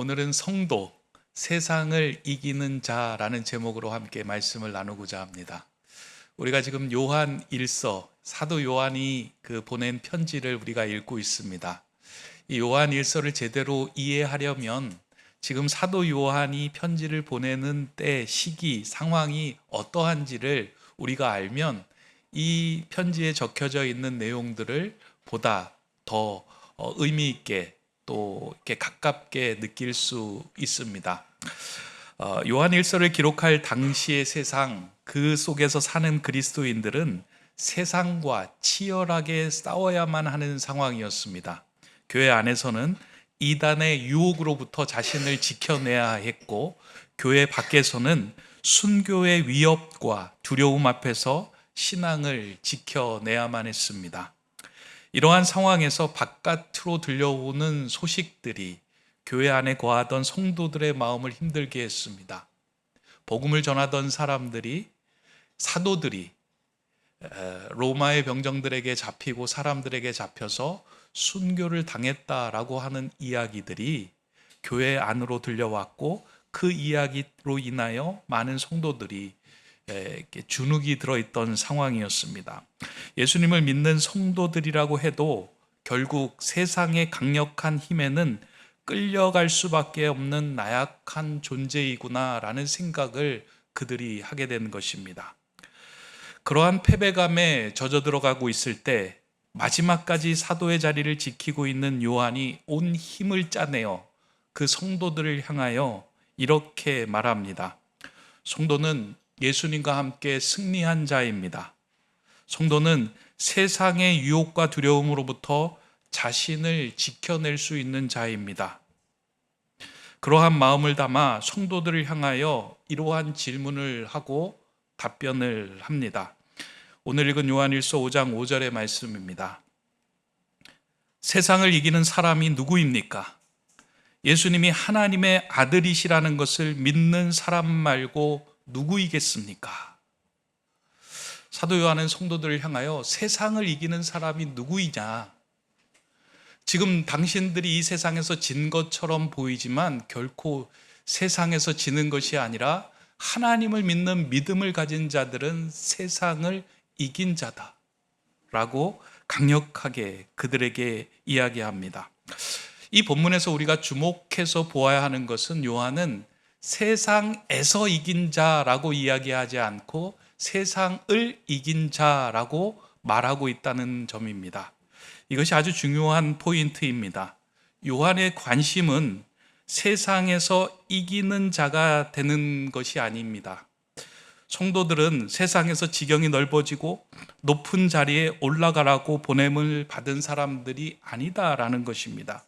오늘은 성도, 세상을 이기는 자라는 제목으로 함께 말씀을 나누고자 합니다. 우리가 지금 요한 1서, 사도 요한이 보낸 편지를 우리가 읽고 있습니다. 이 요한 1서를 제대로 이해하려면 지금 사도 요한이 편지를 보내는 때, 시기, 상황이 어떠한지를 우리가 알면 이 편지에 적혀져 있는 내용들을 보다 더 의미 있게 또 이렇게 가깝게 느낄 수 있습니다. 요한 1서를 기록할 당시의 세상, 그 속에서 사는 그리스도인들은 세상과 치열하게 싸워야만 하는 상황이었습니다. 교회 안에서는 이단의 유혹으로부터 자신을 지켜내야 했고, 교회 밖에서는 순교의 위협과 두려움 앞에서 신앙을 지켜내야만 했습니다. 이러한 상황에서 바깥으로 들려오는 소식들이 교회 안에 거하던 성도들의 마음을 힘들게 했습니다. 복음을 전하던 사람들이, 사도들이 로마의 병정들에게 잡히고 사람들에게 잡혀서 순교를 당했다라고 하는 이야기들이 교회 안으로 들려왔고, 그 이야기로 인하여 많은 성도들이 주눅이 들어있던 상황이었습니다. 예수님을 믿는 성도들이라고 해도 결국 세상의 강력한 힘에는 끌려갈 수밖에 없는 나약한 존재이구나라는 생각을 그들이 하게 된 것입니다. 그러한 패배감에 젖어 들어가고 있을 때 마지막까지 사도의 자리를 지키고 있는 요한이 온 힘을 짜내어 그 성도들을 향하여 이렇게 말합니다. 성도는 예수님과 함께 승리한 자입니다. 성도는 세상의 유혹과 두려움으로부터 자신을 지켜낼 수 있는 자입니다. 그러한 마음을 담아 성도들을 향하여 이러한 질문을 하고 답변을 합니다. 오늘 읽은 요한일서 5장 5절의 말씀입니다. 세상을 이기는 사람이 누구입니까? 예수님이 하나님의 아들이시라는 것을 믿는 사람 말고 누구이겠습니까? 사도 요한은 성도들을 향하여 세상을 이기는 사람이 누구이냐? 지금 당신들이 이 세상에서 진 것처럼 보이지만 결코 세상에서 지는 것이 아니라 하나님을 믿는 믿음을 가진 자들은 세상을 이긴 자다 라고 강력하게 그들에게 이야기합니다. 이 본문에서 우리가 주목해서 보아야 하는 것은 요한은 세상에서 이긴 자라고 이야기하지 않고 세상을 이긴 자라고 말하고 있다는 점입니다. 이것이 아주 중요한 포인트입니다. 요한의 관심은 세상에서 이기는 자가 되는 것이 아닙니다. 성도들은 세상에서 지경이 넓어지고 높은 자리에 올라가라고 보냄을 받은 사람들이 아니다라는 것입니다.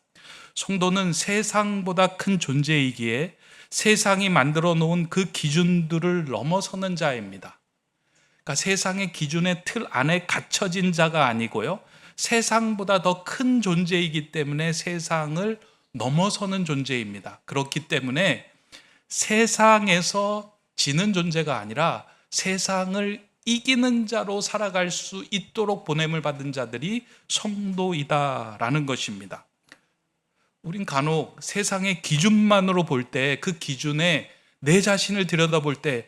성도는 세상보다 큰 존재이기에 세상이 만들어 놓은 그 기준들을 넘어서는 자입니다. 그러니까 세상의 기준의 틀 안에 갇혀진 자가 아니고요, 세상보다 더 큰 존재이기 때문에 세상을 넘어서는 존재입니다. 그렇기 때문에 세상에서 지는 존재가 아니라 세상을 이기는 자로 살아갈 수 있도록 보냄을 받은 자들이 성도이다라는 것입니다. 우린 간혹 세상의 기준만으로 볼 때, 그 기준에 내 자신을 들여다볼 때,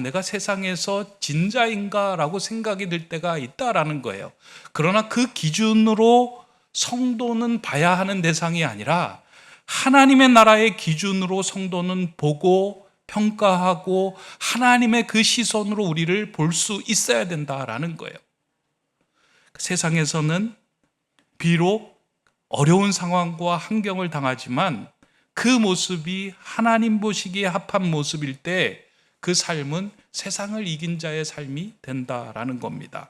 내가 세상에서 진자인가 라고 생각이 들 때가 있다라는 거예요. 그러나 그 기준으로 성도는 봐야 하는 대상이 아니라 하나님의 나라의 기준으로 성도는 보고 평가하고 하나님의 그 시선으로 우리를 볼 수 있어야 된다라는 거예요. 세상에서는 비록 어려운 상황과 환경을 당하지만 그 모습이 하나님 보시기에 합한 모습일 때 그 삶은 세상을 이긴 자의 삶이 된다라는 겁니다.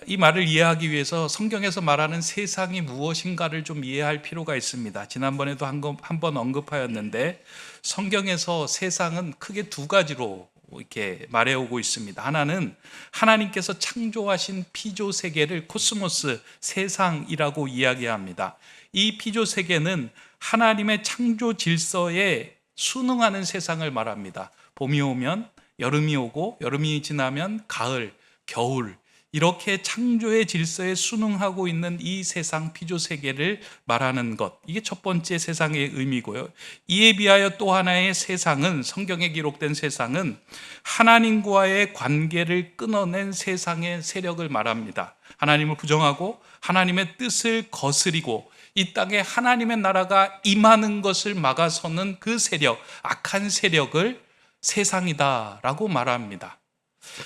이 말을 이해하기 위해서 성경에서 말하는 세상이 무엇인가를 좀 이해할 필요가 있습니다. 지난번에도 한 번 언급하였는데, 성경에서 세상은 크게 두 가지로 이렇게 말해오고 있습니다. 하나는 하나님께서 창조하신 피조 세계를 코스모스, 세상이라고 이야기합니다. 이 피조 세계는 하나님의 창조 질서에 순응하는 세상을 말합니다. 봄이 오면 여름이 오고, 여름이 지나면 가을, 겨울, 이렇게 창조의 질서에 순응하고 있는 이 세상 피조 세계를 말하는 것, 이게 첫 번째 세상의 의미고요. 이에 비하여 또 하나의 세상은, 성경에 기록된 세상은 하나님과의 관계를 끊어낸 세상의 세력을 말합니다. 하나님을 부정하고 하나님의 뜻을 거스리고 이 땅에 하나님의 나라가 임하는 것을 막아서는 그 세력, 악한 세력을 세상이다라고 말합니다.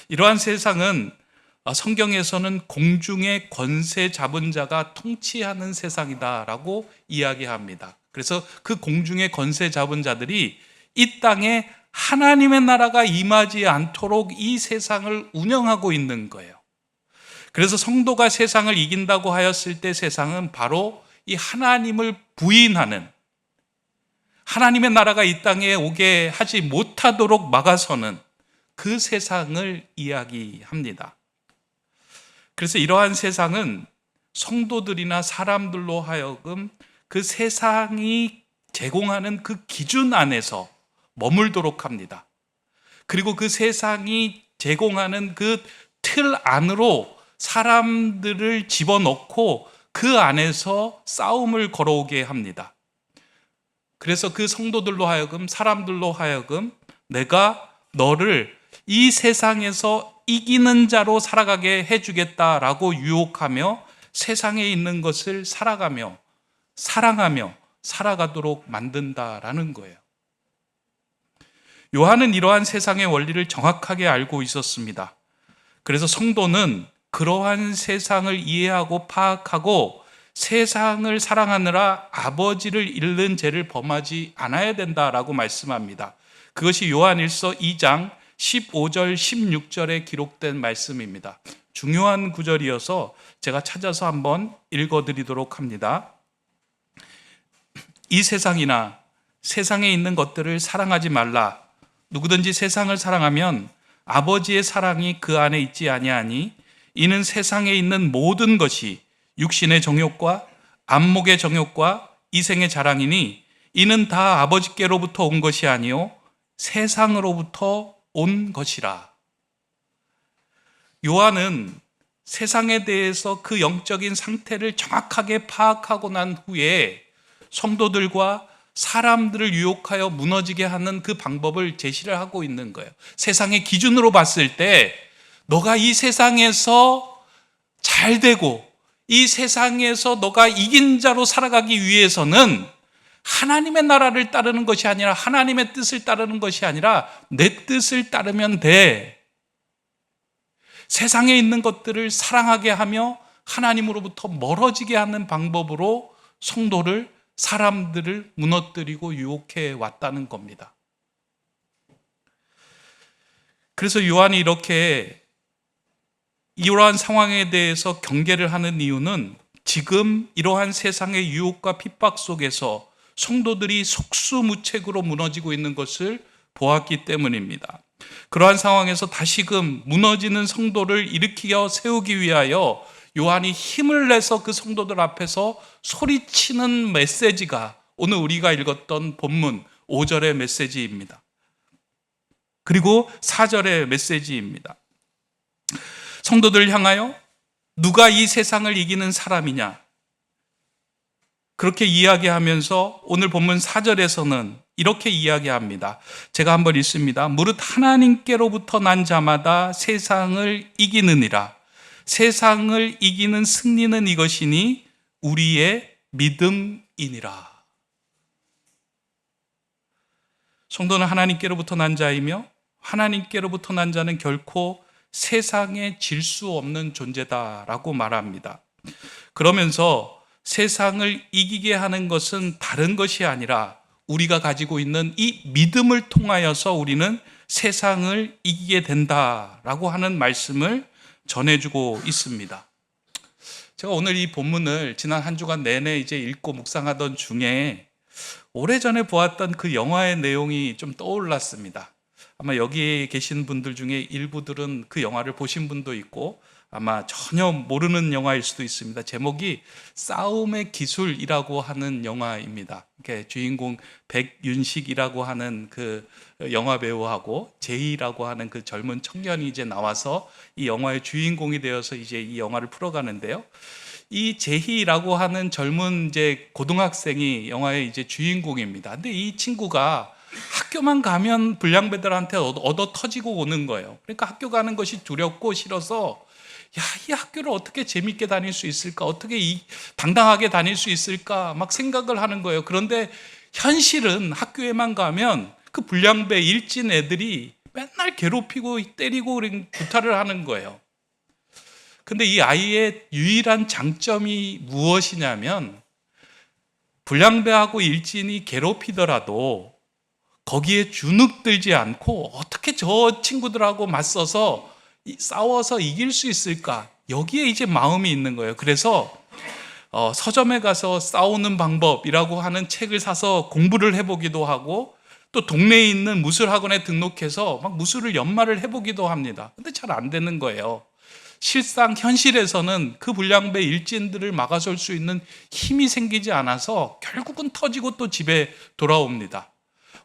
이러한 세상은 성경에서는 공중의 권세 잡은 자가 통치하는 세상이다라고 이야기합니다. 그래서 그 공중의 권세 잡은 자들이 이 땅에 하나님의 나라가 임하지 않도록 이 세상을 운영하고 있는 거예요. 그래서 성도가 세상을 이긴다고 하였을 때 세상은 바로 이 하나님을 부인하는, 하나님의 나라가 이 땅에 오게 하지 못하도록 막아서는 그 세상을 이야기합니다. 그래서 이러한 세상은 성도들이나 사람들로 하여금 그 세상이 제공하는 그 기준 안에서 머물도록 합니다. 그리고 그 세상이 제공하는 그 틀 안으로 사람들을 집어넣고 그 안에서 싸움을 걸어오게 합니다. 그래서 그 성도들로 하여금, 사람들로 하여금 내가 너를 이 세상에서 이기는 자로 살아가게 해주겠다라고 유혹하며 세상에 있는 것을 살아가며 사랑하며 살아가도록 만든다라는 거예요. 요한은 이러한 세상의 원리를 정확하게 알고 있었습니다. 그래서 성도는 그러한 세상을 이해하고 파악하고 세상을 사랑하느라 아버지를 잃는 죄를 범하지 않아야 된다라고 말씀합니다. 그것이 요한일서 2장 15절, 16절에 기록된 말씀입니다. 중요한 구절이어서 제가 찾아서 한번 읽어드리도록 합니다. 이 세상이나 세상에 있는 것들을 사랑하지 말라. 누구든지 세상을 사랑하면 아버지의 사랑이 그 안에 있지 아니하니 이는 세상에 있는 모든 것이 육신의 정욕과 안목의 정욕과 이생의 자랑이니 이는 다 아버지께로부터 온 것이 아니요 세상으로부터 온 것이라. 요한은 세상에 대해서 그 영적인 상태를 정확하게 파악하고 난 후에 성도들과 사람들을 유혹하여 무너지게 하는 그 방법을 제시를 하고 있는 거예요. 세상의 기준으로 봤을 때 너가 이 세상에서 잘 되고 이 세상에서 너가 이긴 자로 살아가기 위해서는 하나님의 나라를 따르는 것이 아니라 하나님의 뜻을 따르는 것이 아니라 내 뜻을 따르면 돼. 세상에 있는 것들을 사랑하게 하며 하나님으로부터 멀어지게 하는 방법으로 성도를, 사람들을 무너뜨리고 유혹해 왔다는 겁니다. 그래서 요한이 이러한 상황에 대해서 경계를 하는 이유는 지금 이러한 세상의 유혹과 핍박 속에서 성도들이 속수무책으로 무너지고 있는 것을 보았기 때문입니다. 그러한 상황에서 다시금 무너지는 성도를 일으켜 세우기 위하여 요한이 힘을 내서 그 성도들 앞에서 소리치는 메시지가 오늘 우리가 읽었던 본문 5절의 메시지입니다. 그리고 4절의 메시지입니다. 성도들을 향하여 누가 이 세상을 이기는 사람이냐? 그렇게 이야기하면서 오늘 본문 4절에서는 이렇게 이야기합니다. 제가 한번 읽습니다. 무릇 하나님께로부터 난 자마다 세상을 이기느니라. 세상을 이기는 승리는 이것이니 우리의 믿음이니라. 성도는 하나님께로부터 난 자이며 하나님께로부터 난 자는 결코 세상에 질 수 없는 존재다라고 말합니다. 그러면서 세상을 이기게 하는 것은 다른 것이 아니라 우리가 가지고 있는 이 믿음을 통하여서 우리는 세상을 이기게 된다라고 하는 말씀을 전해주고 있습니다. 제가 오늘 이 본문을 지난 한 주간 내내 이제 읽고 묵상하던 중에 오래전에 보았던 그 영화의 내용이 좀 떠올랐습니다. 아마 여기에 계신 분들 중에 일부들은 그 영화를 보신 분도 있고 아마 전혀 모르는 영화일 수도 있습니다. 제목이 싸움의 기술이라고 하는 영화입니다. 주인공 백윤식이라고 하는 그 영화 배우하고 제이라고 하는 그 젊은 청년이 이제 나와서 이 영화의 주인공이 되어서 이제 이 영화를 풀어가는데요. 이 제희라고 하는 젊은 이제 고등학생이 영화의 이제 주인공입니다. 근데 이 친구가 학교만 가면 불량배들한테 얻어 터지고 오는 거예요. 그러니까 학교 가는 것이 두렵고 싫어서 이 학교를 어떻게 재밌게 다닐 수 있을까? 어떻게 당당하게 다닐 수 있을까? 막 생각을 하는 거예요. 그런데 현실은 학교에만 가면 그 불량배 일진 애들이 맨날 괴롭히고 때리고 구타를 하는 거예요. 근데 이 아이의 유일한 장점이 무엇이냐면 불량배하고 일진이 괴롭히더라도 거기에 주눅들지 않고 어떻게 저 친구들하고 맞서서 싸워서 이길 수 있을까? 여기에 이제 마음이 있는 거예요. 그래서 서점에 가서 싸우는 방법이라고 하는 책을 사서 공부를 해보기도 하고 또 동네에 있는 무술학원에 등록해서 막 무술을 연말을 해보기도 합니다. 근데 잘 안 되는 거예요. 실상 현실에서는 그 불량배 일진들을 막아설 수 있는 힘이 생기지 않아서 결국은 터지고 또 집에 돌아옵니다.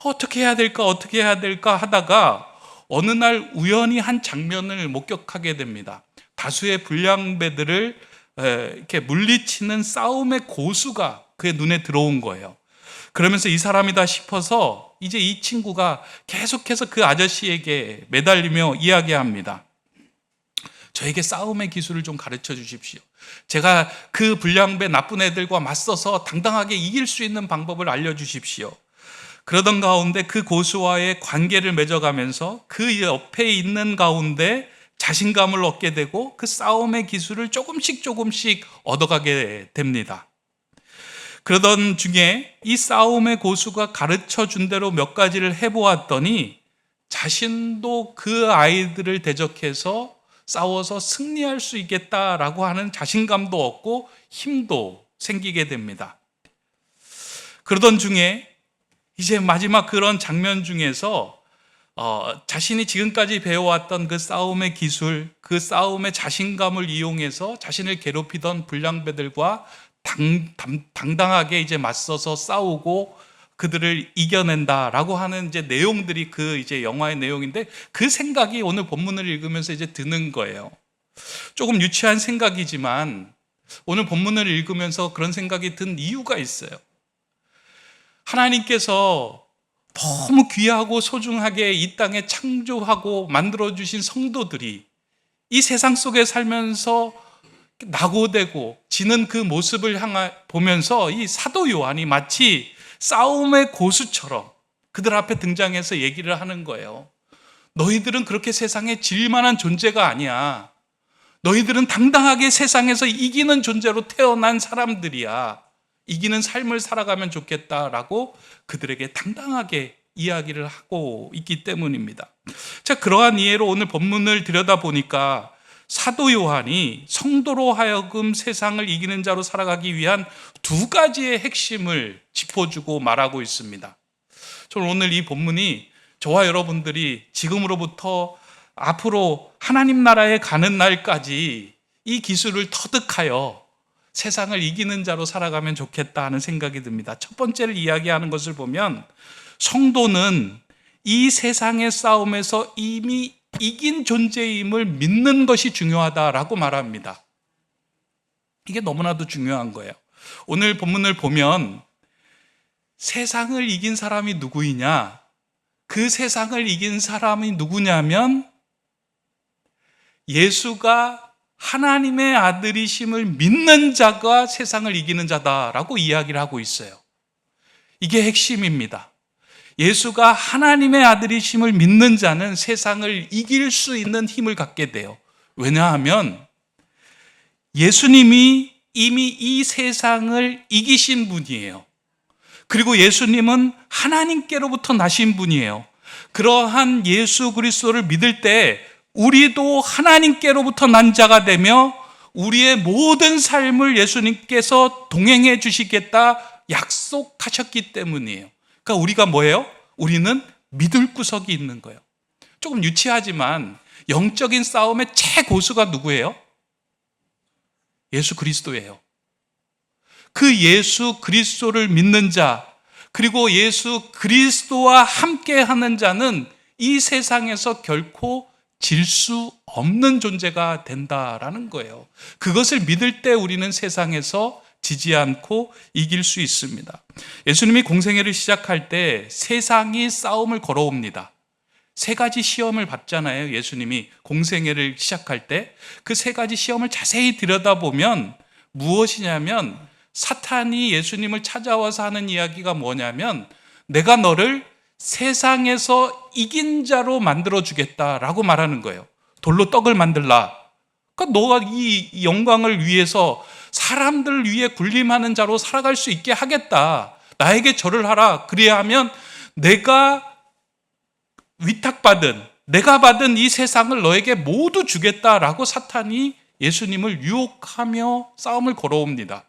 어떻게 해야 될까 하다가 어느 날 우연히 한 장면을 목격하게 됩니다. 다수의 불량배들을 이렇게 물리치는 싸움의 고수가 그의 눈에 들어온 거예요. 그러면서 이 사람이다 싶어서 이제 이 친구가 계속해서 그 아저씨에게 매달리며 이야기합니다. 저에게 싸움의 기술을 좀 가르쳐 주십시오. 제가 그 불량배 나쁜 애들과 맞서서 당당하게 이길 수 있는 방법을 알려주십시오. 그러던 가운데 그 고수와의 관계를 맺어가면서 그 옆에 있는 가운데 자신감을 얻게 되고 그 싸움의 기술을 조금씩 얻어가게 됩니다. 그러던 중에 이 싸움의 고수가 가르쳐 준 대로 몇 가지를 해보았더니 자신도 그 아이들을 대적해서 싸워서 승리할 수 있겠다라고 하는 자신감도 얻고 힘도 생기게 됩니다. 그러던 중에 이제 마지막 그런 장면 중에서 자신이 지금까지 배워왔던 그 싸움의 기술, 그 싸움의 자신감을 이용해서 자신을 괴롭히던 불량배들과 당당하게 이제 맞서서 싸우고 그들을 이겨낸다라고 하는 이제 내용들이 그 이제 영화의 내용인데 그 생각이 오늘 본문을 읽으면서 이제 드는 거예요. 조금 유치한 생각이지만 오늘 본문을 읽으면서 그런 생각이 든 이유가 있어요. 하나님께서 너무 귀하고 소중하게 이 땅에 창조하고 만들어주신 성도들이 이 세상 속에 살면서 낙오되고 지는 그 모습을 보면서 이 사도 요한이 마치 싸움의 고수처럼 그들 앞에 등장해서 얘기를 하는 거예요. 너희들은 그렇게 세상에 질 만한 존재가 아니야. 너희들은 당당하게 세상에서 이기는 존재로 태어난 사람들이야. 이기는 삶을 살아가면 좋겠다라고 그들에게 당당하게 이야기를 하고 있기 때문입니다. 자, 그러한 이해로 오늘 본문을 들여다보니까 사도 요한이 성도로 하여금 세상을 이기는 자로 살아가기 위한 두 가지의 핵심을 짚어주고 말하고 있습니다. 저는 오늘 이 본문이 저와 여러분들이 지금으로부터 앞으로 하나님 나라에 가는 날까지 이 기술을 터득하여 세상을 이기는 자로 살아가면 좋겠다 하는 생각이 듭니다. 첫 번째를 이야기하는 것을 보면 성도는 이 세상의 싸움에서 이미 이긴 존재임을 믿는 것이 중요하다라고 말합니다. 이게 너무나도 중요한 거예요. 오늘 본문을 보면 세상을 이긴 사람이 누구이냐? 그 세상을 이긴 사람이 누구냐면 예수가 하나님의 아들이심을 믿는 자가 세상을 이기는 자다라고 이야기를 하고 있어요. 이게 핵심입니다. 예수가 하나님의 아들이심을 믿는 자는 세상을 이길 수 있는 힘을 갖게 돼요. 왜냐하면 예수님이 이미 이 세상을 이기신 분이에요. 그리고 예수님은 하나님께로부터 나신 분이에요. 그러한 예수 그리스도를 믿을 때 우리도 하나님께로부터 난 자가 되며 우리의 모든 삶을 예수님께서 동행해 주시겠다 약속하셨기 때문이에요. 그러니까 우리가 뭐예요? 우리는 믿을 구석이 있는 거예요. 조금 유치하지만 영적인 싸움의 최고수가 누구예요? 예수 그리스도예요. 그 예수 그리스도를 믿는 자, 그리고 예수 그리스도와 함께하는 자는 이 세상에서 결코 질 수 없는 존재가 된다라는 거예요. 그것을 믿을 때 우리는 세상에서 지지 않고 이길 수 있습니다. 예수님이 공생애를 시작할 때 세상이 싸움을 걸어옵니다. 세 가지 시험을 받잖아요. 예수님이 공생애를 시작할 때 그 세 가지 시험을 자세히 들여다보면 무엇이냐면, 사탄이 예수님을 찾아와서 하는 이야기가 뭐냐면, 내가 너를 세상에서 이긴 자로 만들어주겠다라고 말하는 거예요. 돌로 떡을 만들라. 그러니까 너가 이 영광을 위해서 사람들 위해 군림하는 자로 살아갈 수 있게 하겠다. 나에게 절을 하라. 그래야 하면 내가 위탁받은, 내가 받은 이 세상을 너에게 모두 주겠다라고 사탄이 예수님을 유혹하며 싸움을 걸어옵니다.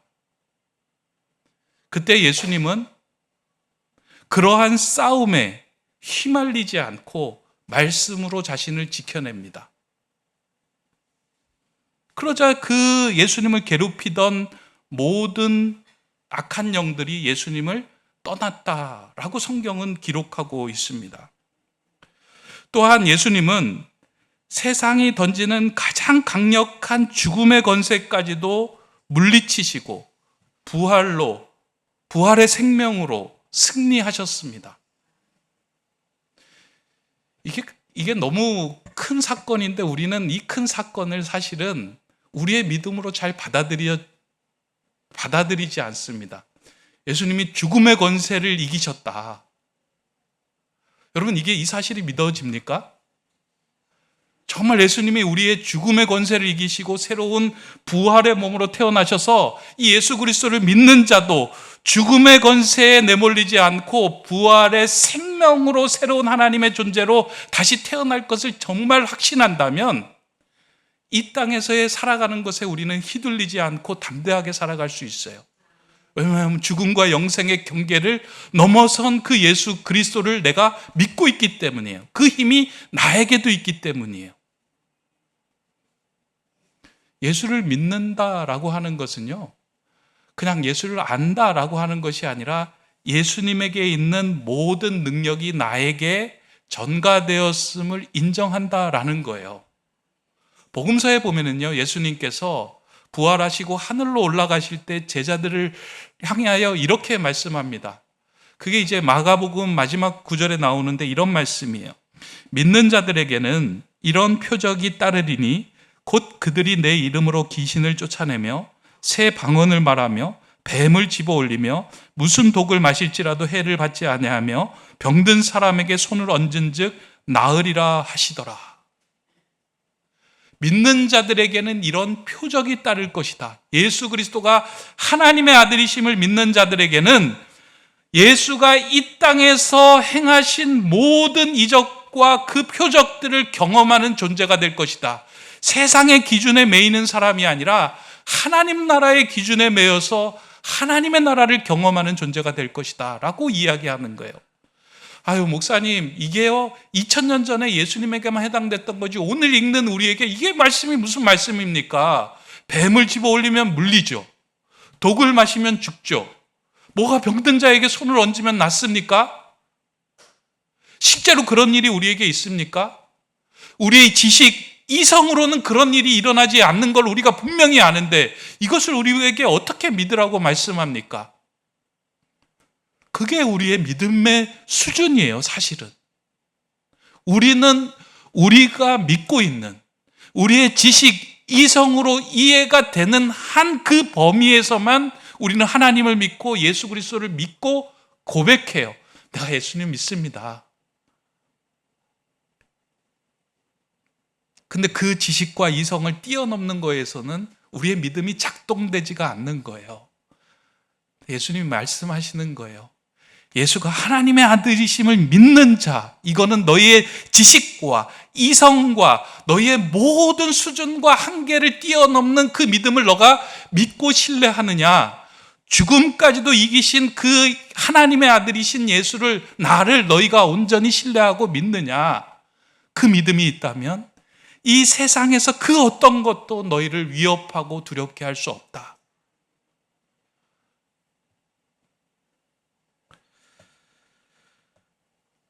그때 예수님은 그러한 싸움에 휘말리지 않고 말씀으로 자신을 지켜냅니다. 그러자 그 예수님을 괴롭히던 모든 악한 영들이 예수님을 떠났다라고 성경은 기록하고 있습니다. 또한 예수님은 세상이 던지는 가장 강력한 죽음의 권세까지도 물리치시고 부활의 생명으로 승리하셨습니다. 이게 너무 큰 사건인데 우리는 이 큰 사건을 사실은 우리의 믿음으로 잘 받아들이지 않습니다. 예수님이 죽음의 권세를 이기셨다. 여러분, 이 사실이 믿어집니까? 정말 예수님이 우리의 죽음의 권세를 이기시고 새로운 부활의 몸으로 태어나셔서 이 예수 그리스도를 믿는 자도 죽음의 권세에 내몰리지 않고 부활의 생명으로 새로운 하나님의 존재로 다시 태어날 것을 정말 확신한다면 이 땅에서의 살아가는 것에 우리는 휘둘리지 않고 담대하게 살아갈 수 있어요. 왜냐하면 죽음과 영생의 경계를 넘어선 그 예수 그리스도를 내가 믿고 있기 때문이에요. 그 힘이 나에게도 있기 때문이에요. 예수를 믿는다라고 하는 것은요, 그냥 예수를 안다라고 하는 것이 아니라 예수님에게 있는 모든 능력이 나에게 전가되었음을 인정한다라는 거예요. 복음서에 보면은요, 예수님께서 부활하시고 하늘로 올라가실 때 제자들을 향하여 이렇게 말씀합니다. 그게 이제 마가복음 마지막 구절에 나오는데 이런 말씀이에요. 믿는 자들에게는 이런 표적이 따르리니 곧 그들이 내 이름으로 귀신을 쫓아내며 새 방언을 말하며 뱀을 집어올리며 무슨 독을 마실지라도 해를 받지 아니하며 병든 사람에게 손을 얹은즉 나으리라 하시더라. 믿는 자들에게는 이런 표적이 따를 것이다. 예수 그리스도가 하나님의 아들이심을 믿는 자들에게는 예수가 이 땅에서 행하신 모든 이적과 그 표적들을 경험하는 존재가 될 것이다. 세상의 기준에 매이는 사람이 아니라 하나님 나라의 기준에 매여서 하나님의 나라를 경험하는 존재가 될 것이다 라고 이야기하는 거예요. 아유, 목사님, 이게요 2000년 전에 예수님에게만 해당됐던 거지 오늘 읽는 우리에게 이게 말씀이 무슨 말씀입니까? 뱀을 집어올리면 물리죠. 독을 마시면 죽죠. 뭐가 병든 자에게 손을 얹으면 낫습니까? 실제로 그런 일이 우리에게 있습니까? 우리의 지식, 이성으로는 그런 일이 일어나지 않는 걸 우리가 분명히 아는데 이것을 우리에게 어떻게 믿으라고 말씀합니까? 그게 우리의 믿음의 수준이에요, 사실은. 우리는 우리가 믿고 있는 우리의 지식, 이성으로 이해가 되는 한 그 범위에서만 우리는 하나님을 믿고 예수 그리스도를 믿고 고백해요. 내가 예수님 믿습니다. 근데 그 지식과 이성을 뛰어넘는 거에서는 우리의 믿음이 작동되지가 않는 거예요. 예수님이 말씀하시는 거예요. 예수가 하나님의 아들이심을 믿는 자, 이거는 너희의 지식과 이성과 너희의 모든 수준과 한계를 뛰어넘는 그 믿음을 너가 믿고 신뢰하느냐? 죽음까지도 이기신 그 하나님의 아들이신 예수를, 나를 너희가 온전히 신뢰하고 믿느냐? 그 믿음이 있다면 이 세상에서 그 어떤 것도 너희를 위협하고 두렵게 할 수 없다.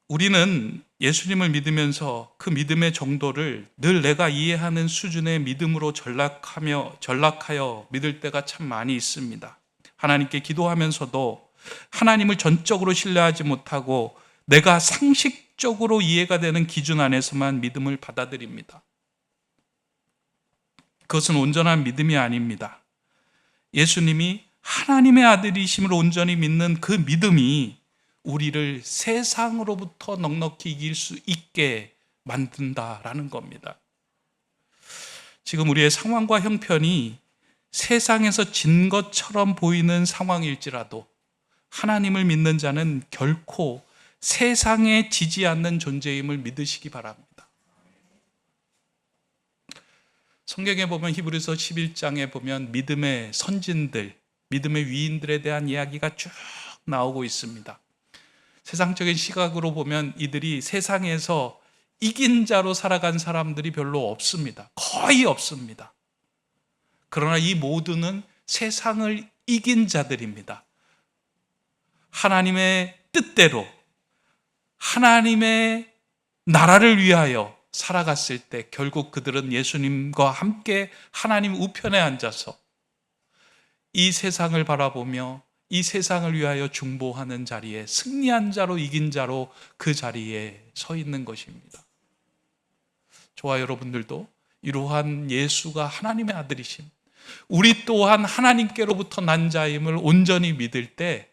우리는 예수님을 믿으면서 그 믿음의 정도를 늘 내가 이해하는 수준의 믿음으로 전락하여 믿을 때가 참 많이 있습니다. 하나님께 기도하면서도 하나님을 전적으로 신뢰하지 못하고 내가 상식적으로 이해가 되는 기준 안에서만 믿음을 받아들입니다. 그것은 온전한 믿음이 아닙니다. 예수님이 하나님의 아들이심을 온전히 믿는 그 믿음이 우리를 세상으로부터 넉넉히 이길 수 있게 만든다라는 겁니다. 지금 우리의 상황과 형편이 세상에서 진 것처럼 보이는 상황일지라도 하나님을 믿는 자는 결코 세상에 지지 않는 존재임을 믿으시기 바랍니다. 성경에 보면 히브리서 11장에 보면 믿음의 선진들, 믿음의 위인들에 대한 이야기가 쭉 나오고 있습니다. 세상적인 시각으로 보면 이들이 세상에서 이긴 자로 살아간 사람들이 별로 없습니다. 거의 없습니다. 그러나 이 모두는 세상을 이긴 자들입니다. 하나님의 뜻대로 하나님의 나라를 위하여 살아갔을 때 결국 그들은 예수님과 함께 하나님 우편에 앉아서 이 세상을 바라보며 이 세상을 위하여 중보하는 자리에 승리한 자로 이긴 자로 그 자리에 서 있는 것입니다. 저와 여러분들도 이러한 예수가 하나님의 아들이심, 우리 또한 하나님께로부터 난 자임을 온전히 믿을 때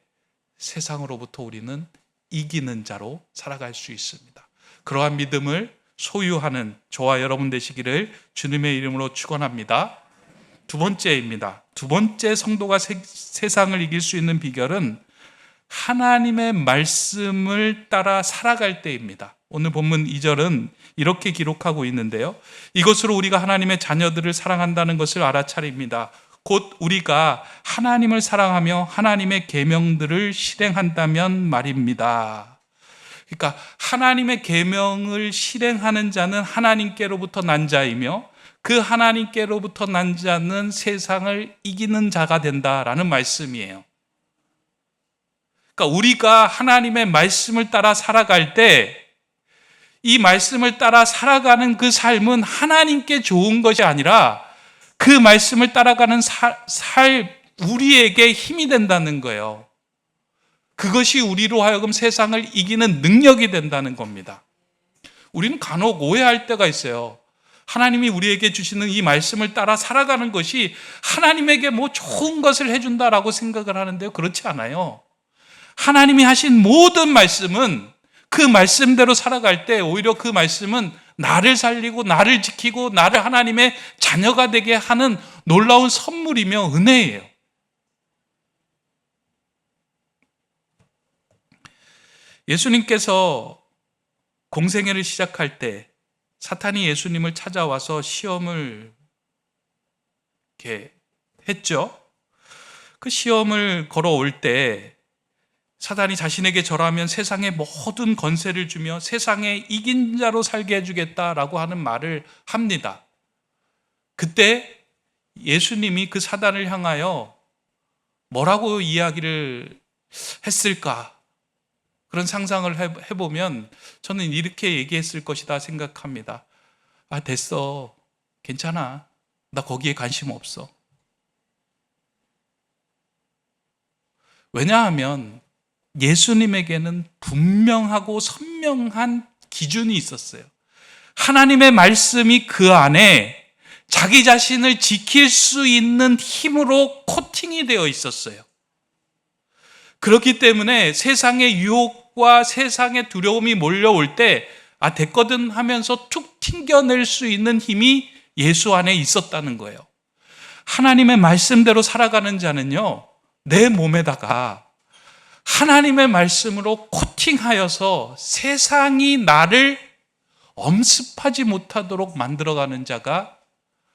세상으로부터 우리는 이기는 자로 살아갈 수 있습니다. 그러한 믿음을 소유하는 저와 여러분 되시기를 주님의 이름으로 축원합니다. 두 번째입니다. 두 번째 성도가 세상을 이길 수 있는 비결은 하나님의 말씀을 따라 살아갈 때입니다. 오늘 본문 2절은 이렇게 기록하고 있는데요. 이것으로 우리가 하나님의 자녀들을 사랑한다는 것을 알아차립니다. 곧 우리가 하나님을 사랑하며 하나님의 계명들을 실행한다면 말입니다. 그러니까 하나님의 계명을 실행하는 자는 하나님께로부터 난 자이며 그 하나님께로부터 난 자는 세상을 이기는 자가 된다라는 말씀이에요. 그러니까 우리가 하나님의 말씀을 따라 살아갈 때 이 말씀을 따라 살아가는 그 삶은 하나님께 좋은 것이 아니라 그 말씀을 따라가는 우리에게 힘이 된다는 거예요. 그것이 우리로 하여금 세상을 이기는 능력이 된다는 겁니다. 우리는 간혹 오해할 때가 있어요. 하나님이 우리에게 주시는 이 말씀을 따라 살아가는 것이 하나님에게 뭐 좋은 것을 해준다라고 생각을 하는데요. 그렇지 않아요. 하나님이 하신 모든 말씀은 그 말씀대로 살아갈 때 오히려 그 말씀은 나를 살리고 나를 지키고 나를 하나님의 자녀가 되게 하는 놀라운 선물이며 은혜예요. 예수님께서 공생애를 시작할 때 사탄이 예수님을 찾아와서 시험을 이렇게 했죠. 그 시험을 걸어올 때 사탄이 자신에게 절하면 세상의 모든 권세를 주며 세상에 이긴 자로 살게 해주겠다라고 하는 말을 합니다. 그때 예수님이 그 사단을 향하여 뭐라고 이야기를 했을까? 그런 상상을 해보면 저는 이렇게 얘기했을 것이다 생각합니다. 아, 됐어. 괜찮아. 나 거기에 관심 없어. 왜냐하면 예수님에게는 분명하고 선명한 기준이 있었어요. 하나님의 말씀이 그 안에 자기 자신을 지킬 수 있는 힘으로 코팅이 되어 있었어요. 그렇기 때문에 세상의 유혹과 세상의 두려움이 몰려올 때 아, 됐거든 하면서 툭 튕겨낼 수 있는 힘이 예수 안에 있었다는 거예요. 하나님의 말씀대로 살아가는 자는요, 내 몸에다가 하나님의 말씀으로 코팅하여서 세상이 나를 엄습하지 못하도록 만들어가는 자가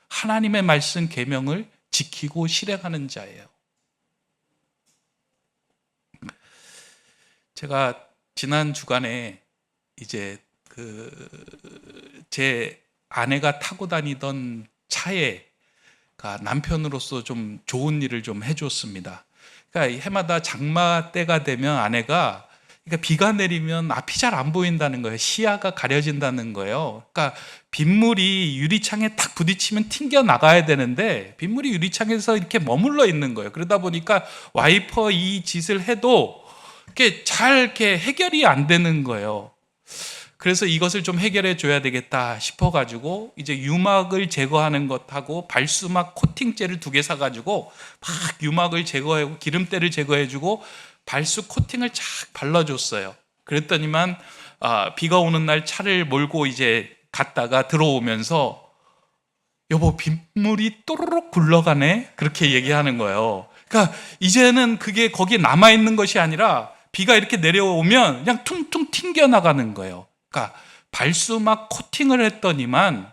하나님의 말씀 계명을 지키고 실행하는 자예요. 제가 지난 주간에 이제 제 아내가 타고 다니던 차에 남편으로서 좀 좋은 일을 좀 해줬습니다. 그러니까 해마다 장마 때가 되면 아내가, 그러니까 비가 내리면 앞이 잘 안 보인다는 거예요. 시야가 가려진다는 거예요. 그러니까 빗물이 유리창에 탁 부딪히면 튕겨 나가야 되는데 빗물이 유리창에서 이렇게 머물러 있는 거예요. 그러다 보니까 와이퍼 이 짓을 해도 이렇게 해결이 안 되는 거예요. 그래서 이것을 좀 해결해 줘야 되겠다 싶어가지고 이제 유막을 제거하는 것하고 발수막 코팅제를 2개 사가지고 막 유막을 제거하고 기름때를 제거해주고 발수 코팅을 쫙 발라줬어요. 그랬더니만 비가 오는 날 차를 몰고 이제 갔다가 들어오면서 여보, 빗물이 또르륵 굴러가네, 그렇게 얘기하는 거예요. 그러니까 이제는 그게 거기에 남아있는 것이 아니라 비가 이렇게 내려오면 그냥 퉁퉁 튕겨나가는 거예요. 그러니까 발수막 코팅을 했더니만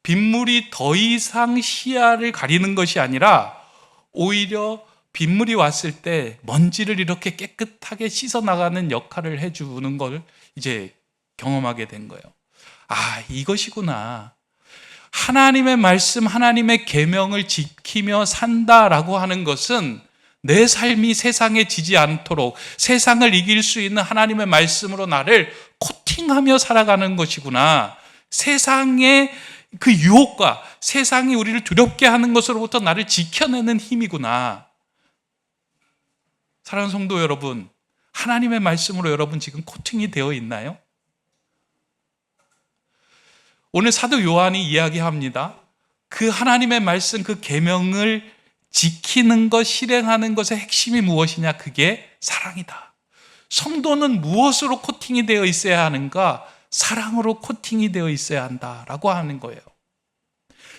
빗물이 더 이상 시야를 가리는 것이 아니라 오히려 빗물이 왔을 때 먼지를 이렇게 깨끗하게 씻어나가는 역할을 해주는 걸 이제 경험하게 된 거예요. 이것이구나. 하나님의 말씀, 하나님의 계명을 지키며 산다라고 하는 것은 내 삶이 세상에 지지 않도록 세상을 이길 수 있는 하나님의 말씀으로 나를 코팅하며 살아가는 것이구나. 세상의 그 유혹과 세상이 우리를 두렵게 하는 것으로부터 나를 지켜내는 힘이구나. 사랑하는 성도 여러분, 하나님의 말씀으로 여러분 지금 코팅이 되어 있나요? 오늘 사도 요한이 이야기합니다. 그 하나님의 말씀, 그 계명을 지키는 것, 실행하는 것의 핵심이 무엇이냐? 그게 사랑이다. 성도는 무엇으로 코팅이 되어 있어야 하는가? 사랑으로 코팅이 되어 있어야 한다라고 하는 거예요.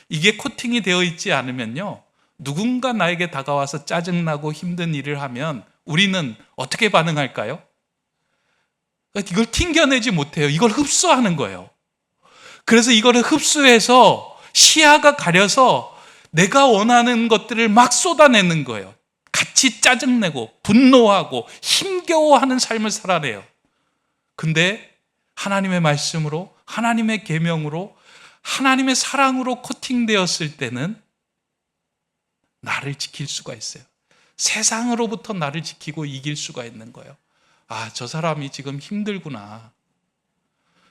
이게 코팅이 되어 있지 않으면요, 누군가 나에게 다가와서 짜증나고 힘든 일을 하면 우리는 어떻게 반응할까요? 이걸 튕겨내지 못해요. 이걸 흡수하는 거예요. 그래서 이거를 흡수해서 시야가 가려서 내가 원하는 것들을 막 쏟아내는 거예요. 같이 짜증내고 분노하고 힘겨워하는 삶을 살아내요. 근데 하나님의 말씀으로, 하나님의 계명으로, 하나님의 사랑으로 코팅되었을 때는 나를 지킬 수가 있어요. 세상으로부터 나를 지키고 이길 수가 있는 거예요. 저 사람이 지금 힘들구나.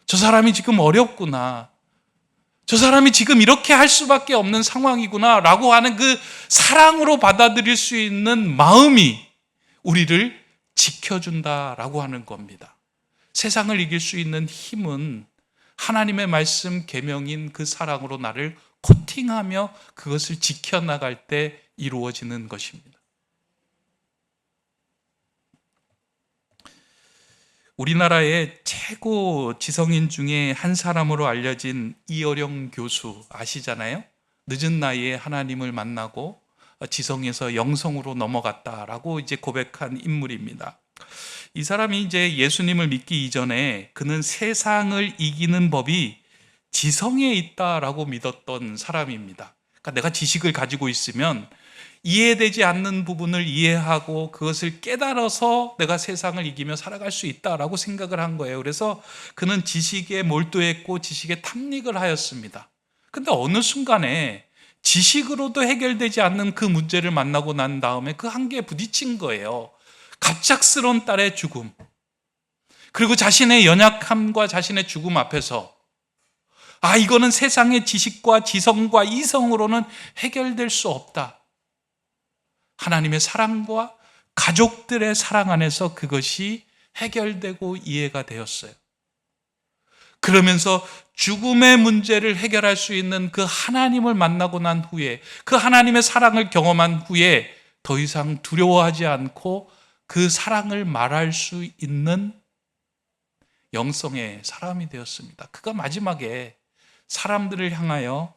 저 사람이 지금 어렵구나. 저 사람이 지금 이렇게 할 수밖에 없는 상황이구나 라고 하는 그 사랑으로 받아들일 수 있는 마음이 우리를 지켜준다라고 하는 겁니다. 세상을 이길 수 있는 힘은 하나님의 말씀 계명인 그 사랑으로 나를 코팅하며 그것을 지켜나갈 때 이루어지는 것입니다. 우리나라의 최고 지성인 중에 한 사람으로 알려진 이어령 교수 아시잖아요? 늦은 나이에 하나님을 만나고 지성에서 영성으로 넘어갔다라고 이제 고백한 인물입니다. 이 사람이 이제 예수님을 믿기 이전에 그는 세상을 이기는 법이 지성에 있다라고 믿었던 사람입니다. 그러니까 내가 지식을 가지고 있으면 이해되지 않는 부분을 이해하고 그것을 깨달아서 내가 세상을 이기며 살아갈 수 있다라고 생각을 한 거예요. 그래서 그는 지식에 몰두했고 지식에 탐닉을 하였습니다. 근데 어느 순간에 지식으로도 해결되지 않는 그 문제를 만나고 난 다음에 그 한계에 부딪힌 거예요. 갑작스러운 딸의 죽음, 그리고 자신의 연약함과 자신의 죽음 앞에서 이거는 세상의 지식과 지성과 이성으로는 해결될 수 없다. 하나님의 사랑과 가족들의 사랑 안에서 그것이 해결되고 이해가 되었어요. 그러면서 죽음의 문제를 해결할 수 있는 그 하나님을 만나고 난 후에, 그 하나님의 사랑을 경험한 후에 더 이상 두려워하지 않고 그 사랑을 말할 수 있는 영성의 사람이 되었습니다. 그가 마지막에 사람들을 향하여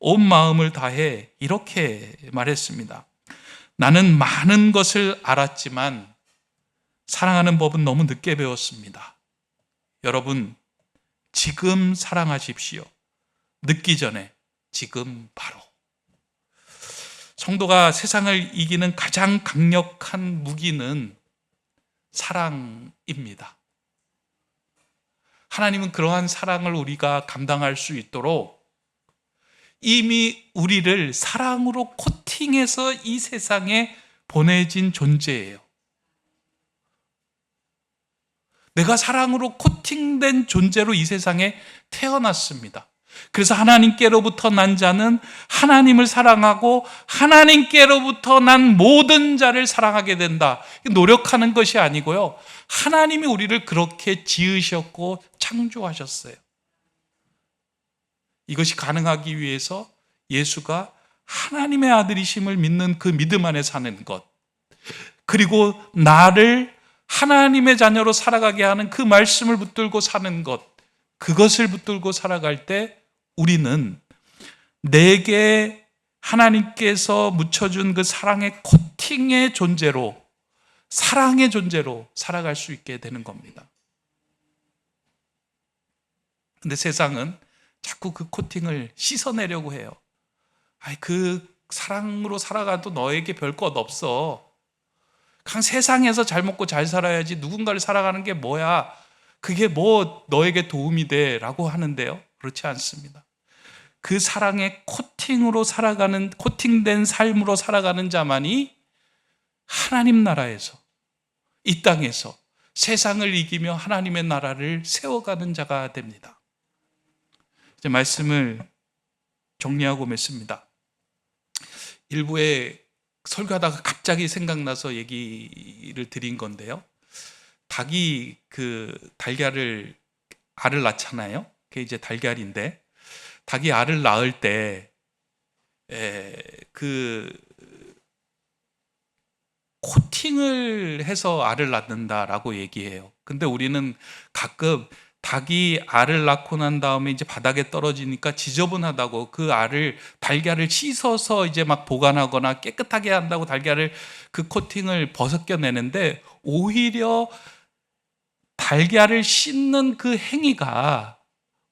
온 마음을 다해 이렇게 말했습니다. 나는 많은 것을 알았지만 사랑하는 법은 너무 늦게 배웠습니다. 여러분, 지금 사랑하십시오. 늦기 전에, 지금 바로. 성도가 세상을 이기는 가장 강력한 무기는 사랑입니다. 하나님은 그러한 사랑을 우리가 감당할 수 있도록 이미 우리를 사랑으로 코팅해서 이 세상에 보내진 존재예요. 내가 사랑으로 코팅된 존재로 이 세상에 태어났습니다. 그래서 하나님께로부터 난 자는 하나님을 사랑하고 하나님께로부터 난 모든 자를 사랑하게 된다. 노력하는 것이 아니고요. 하나님이 우리를 그렇게 지으셨고 창조하셨어요. 이것이 가능하기 위해서 예수가 하나님의 아들이심을 믿는 그 믿음 안에 사는 것, 그리고 나를 하나님의 자녀로 살아가게 하는 그 말씀을 붙들고 사는 것, 그것을 붙들고 살아갈 때 우리는 내게 하나님께서 묻혀준 그 사랑의 코팅의 존재로, 사랑의 존재로 살아갈 수 있게 되는 겁니다. 근데 세상은 자꾸 그 코팅을 씻어내려고 해요. 그 사랑으로 살아가도 너에게 별 것 없어. 그냥 세상에서 잘 먹고 잘 살아야지 누군가를 살아가는 게 뭐야? 그게 뭐 너에게 도움이 돼? 라고 하는데요. 그렇지 않습니다. 그 사랑의 코팅으로 살아가는, 코팅된 삶으로 살아가는 자만이 하나님 나라에서, 이 땅에서 세상을 이기며 하나님의 나라를 세워가는 자가 됩니다. 이제 말씀을 정리하고 맺습니다. 일부에 설교하다가 갑자기 생각나서 얘기를 드린 건데요. 닭이 그 알을 낳잖아요. 그게 이제 달걀인데, 닭이 알을 낳을 때, 코팅을 해서 알을 낳는다라고 얘기해요. 근데 우리는 가끔 닭이 알을 낳고 난 다음에 이제 바닥에 떨어지니까 지저분하다고 그 달걀을 씻어서 이제 막 보관하거나 깨끗하게 한다고 달걀을 그 코팅을 벗겨내는데, 오히려 달걀을 씻는 그 행위가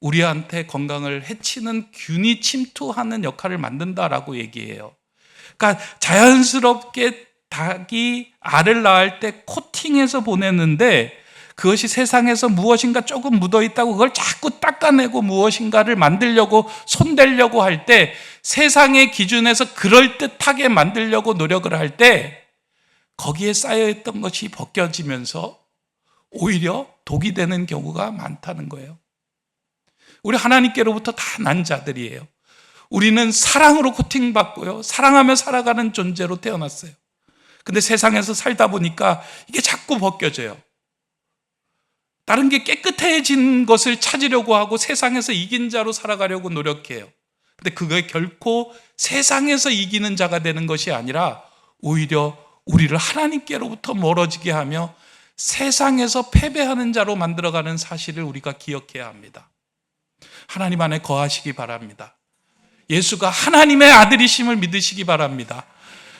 우리한테 건강을 해치는 균이 침투하는 역할을 만든다라고 얘기해요. 그러니까 자연스럽게 닭이 알을 낳을 때 코팅해서 보내는데, 그것이 세상에서 무엇인가 조금 묻어있다고 그걸 자꾸 닦아내고 무엇인가를 만들려고 손대려고 할 때, 세상의 기준에서 그럴듯하게 만들려고 노력을 할 때 거기에 쌓여있던 것이 벗겨지면서 오히려 독이 되는 경우가 많다는 거예요. 우리 하나님께로부터 다 난 자들이에요. 우리는 사랑으로 코팅받고요, 사랑하며 살아가는 존재로 태어났어요. 근데 세상에서 살다 보니까 이게 자꾸 벗겨져요. 다른 게 깨끗해진 것을 찾으려고 하고 세상에서 이긴 자로 살아가려고 노력해요. 근데 그게 결코 세상에서 이기는 자가 되는 것이 아니라 오히려 우리를 하나님께로부터 멀어지게 하며 세상에서 패배하는 자로 만들어가는 사실을 우리가 기억해야 합니다. 하나님 안에 거하시기 바랍니다. 예수가 하나님의 아들이심을 믿으시기 바랍니다.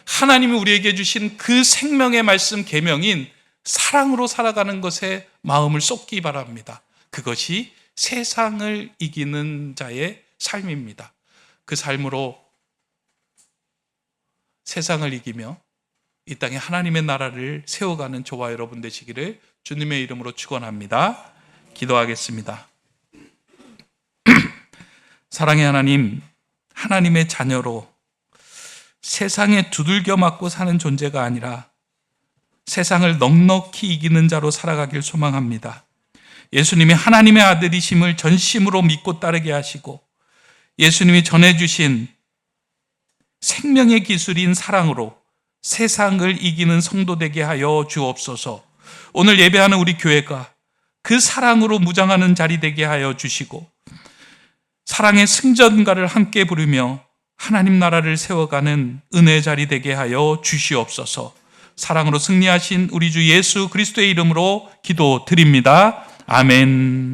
하나님이 우리에게 주신 그 생명의 말씀 계명인 사랑으로 살아가는 것에 마음을 쏟기 바랍니다. 그것이 세상을 이기는 자의 삶입니다. 그 삶으로 세상을 이기며 이 땅에 하나님의 나라를 세워가는 저와 여러분 되시기를 주님의 이름으로 축원합니다. 기도하겠습니다. 사랑의 하나님, 하나님의 자녀로 세상에 두들겨 맞고 사는 존재가 아니라 세상을 넉넉히 이기는 자로 살아가길 소망합니다. 예수님이 하나님의 아들이심을 전심으로 믿고 따르게 하시고, 예수님이 전해주신 생명의 기술인 사랑으로 세상을 이기는 성도 되게 하여 주옵소서. 오늘 예배하는 우리 교회가 그 사랑으로 무장하는 자리 되게 하여 주시고, 사랑의 승전가를 함께 부르며 하나님 나라를 세워가는 은혜 자리 되게 하여 주시옵소서. 사랑으로 승리하신 우리 주 예수 그리스도의 이름으로 기도드립니다. 아멘.